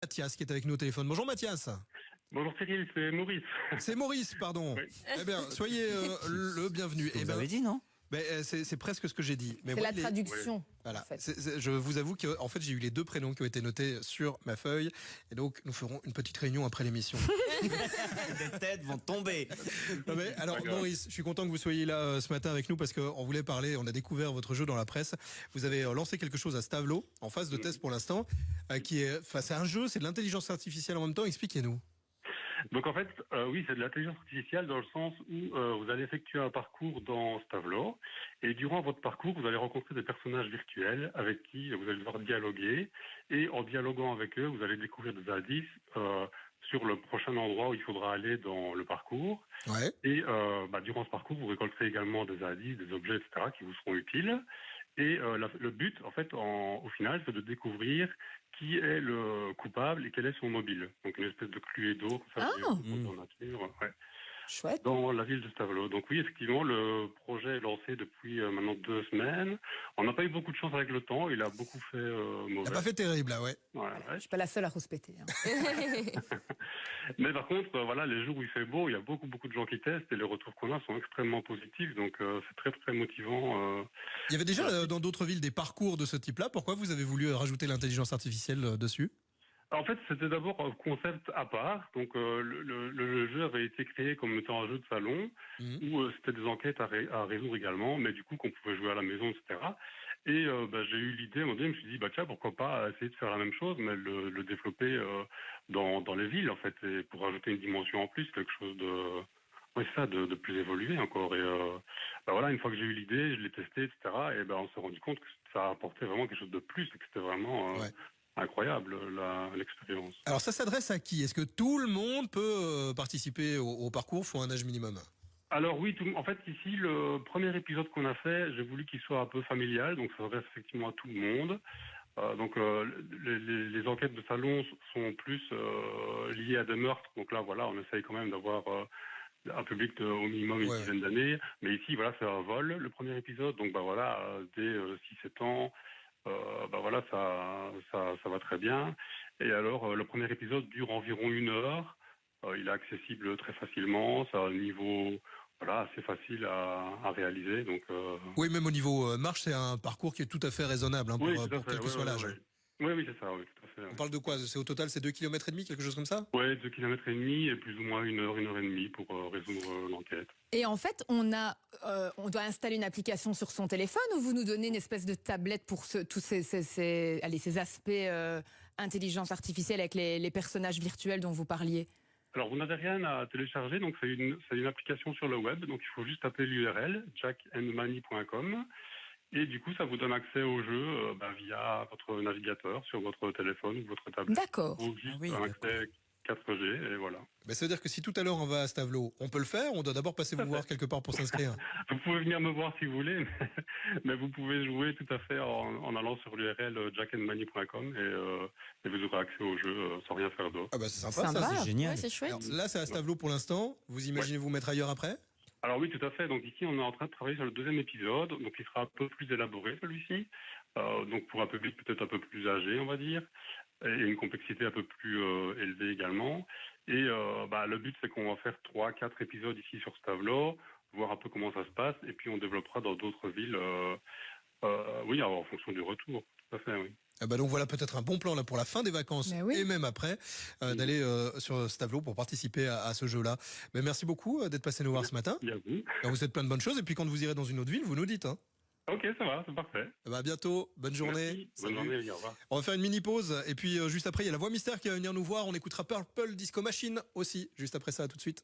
Mathias qui est avec nous au téléphone. Bonjour Mathias. Bonjour Cyril, c'est Maurice. C'est Maurice, pardon. Oui. Eh bien, soyez le bienvenu. Vous avez dit, non? C'est presque ce que j'ai dit. Mais C'est moi, la traduction. Voilà. En fait. Je vous avoue que en fait, j'ai eu les deux prénoms qui ont été notés sur ma feuille. Et donc, nous ferons une petite réunion après l'émission. Des têtes vont tomber. Alors, Maurice, je suis content que vous soyez là ce matin avec nous parce qu'on voulait parler, on a découvert votre jeu dans la presse. Vous avez lancé quelque chose à Stavelot, en phase de test pour l'instant, qui est face à un jeu, c'est de l'intelligence artificielle en même temps. Expliquez-nous. Donc en fait, oui, c'est de l'intelligence artificielle dans le sens où vous allez effectuer un parcours dans Stavelot et durant votre parcours, vous allez rencontrer des personnages virtuels avec qui vous allez devoir dialoguer et en dialoguant avec eux, vous allez découvrir des indices sur le prochain endroit où il faudra aller dans le parcours. Ouais. Et durant ce parcours, vous récolterez également des indices, des objets, etc. qui vous seront utiles. Et le but, en fait, au final, c'est de découvrir qui est le coupable et quel est son mobile. Donc une espèce de Cluedo, comme ça, en nature, ouais, Chouette. dans la ville de Stavelot. Donc oui, effectivement, le projet est lancé depuis maintenant 2 semaines. On n'a pas eu beaucoup de chance avec le temps, il a beaucoup fait mauvais. Ça n'a pas fait terrible, là, ouais. Voilà, Je suis pas la seule à rouspéter. Mais par contre, voilà, les jours où il fait beau, il y a beaucoup de gens qui testent et les retours qu'on a sont extrêmement positifs. Donc c'est très motivant. Il y avait déjà dans d'autres villes des parcours de ce type-là. Pourquoi vous avez voulu rajouter l'intelligence artificielle dessus ? En fait, c'était d'abord un concept à part. Donc, le jeu avait été créé comme étant un jeu de salon où c'était des enquêtes à résoudre également, mais du coup qu'on pouvait jouer à la maison, etc. Et j'ai eu l'idée, à un moment donné, je me suis dit, tiens, pourquoi pas essayer de faire la même chose, mais le développer dans les villes, en fait, et pour ajouter une dimension en plus, quelque chose de plus évolué encore. Et voilà, une fois que j'ai eu l'idée, je l'ai testé, etc. Et on s'est rendu compte que ça apportait vraiment quelque chose de plus et que c'était vraiment incroyable l'expérience. Alors ça s'adresse à qui ? Est-ce que tout le monde peut participer au parcours ? Faut un âge minimum ? Alors oui, en fait ici, le premier épisode qu'on a fait, j'ai voulu qu'il soit un peu familial, donc ça s'adresse effectivement à tout le monde. Les enquêtes de salon sont plus liées à des meurtres, donc là voilà, on essaye quand même d'avoir un public au minimum une dizaine d'années. Mais ici, voilà, c'est un vol, le premier épisode, donc dès 6-7 ans, ça va très bien. Et alors, le premier épisode dure environ 1 heure. Il est accessible très facilement. C'est un niveau assez facile à réaliser. Donc, Oui, même au niveau marche, c'est un parcours qui est tout à fait raisonnable pour quel que soit l'âge. Oui, c'est ça, oui, tout à fait. On parle de quoi ? C'est au total, c'est 2,5 km, quelque chose comme ça ? Oui, 2,5 km et plus ou moins 1 heure et demie pour résoudre l'enquête. Et en fait, on doit installer une application sur son téléphone ou vous nous donnez une espèce de tablette pour tous ces aspects intelligence artificielle avec les personnages virtuels dont vous parliez ? Alors, vous n'avez rien à télécharger, donc c'est une application sur le web, donc il faut juste taper l'URL, jackandmoney.com, et du coup, ça vous donne accès au jeu via votre navigateur sur votre téléphone ou votre tablette. D'accord. Ou juste un accès 4G, et voilà. Ça veut dire que si tout à l'heure on va à Stavelot, on peut le faire, on doit d'abord passer vous voir quelque part pour s'inscrire. Vous pouvez venir me voir si vous voulez, mais vous pouvez jouer tout à fait en allant sur l'URL jackandmoney.com et vous aurez accès au jeu sans rien faire d'autre. Ah c'est sympa, ça, c'est génial. Ouais, c'est chouette. Alors, là, c'est à Stavelot pour l'instant. Vous imaginez vous mettre ailleurs après ? Alors oui, tout à fait. Donc ici, on est en train de travailler sur le 2e épisode, donc il sera un peu plus élaboré celui-ci, donc pour un public peut-être un peu plus âgé, on va dire, et une complexité un peu plus élevée également. Et le but, c'est qu'on va faire 3-4 épisodes ici sur Stavelot, voir un peu comment ça se passe, et puis on développera dans d'autres villes, en fonction du retour. Tout à fait, oui. Donc voilà peut-être un bon plan là pour la fin des vacances et même après d'aller sur Stavelot pour participer à ce jeu-là. Mais merci beaucoup d'être passé nous voir ce matin. Vous souhaite plein de bonnes choses et puis quand vous irez dans une autre ville, vous nous dites. Ok, ça va, c'est parfait. À bientôt, bonne journée. Bonne journée, au revoir. On va faire une mini pause et puis juste après il y a la voix mystère qui va venir nous voir. On écoutera Purple Disco Machine aussi juste après ça. À tout de suite.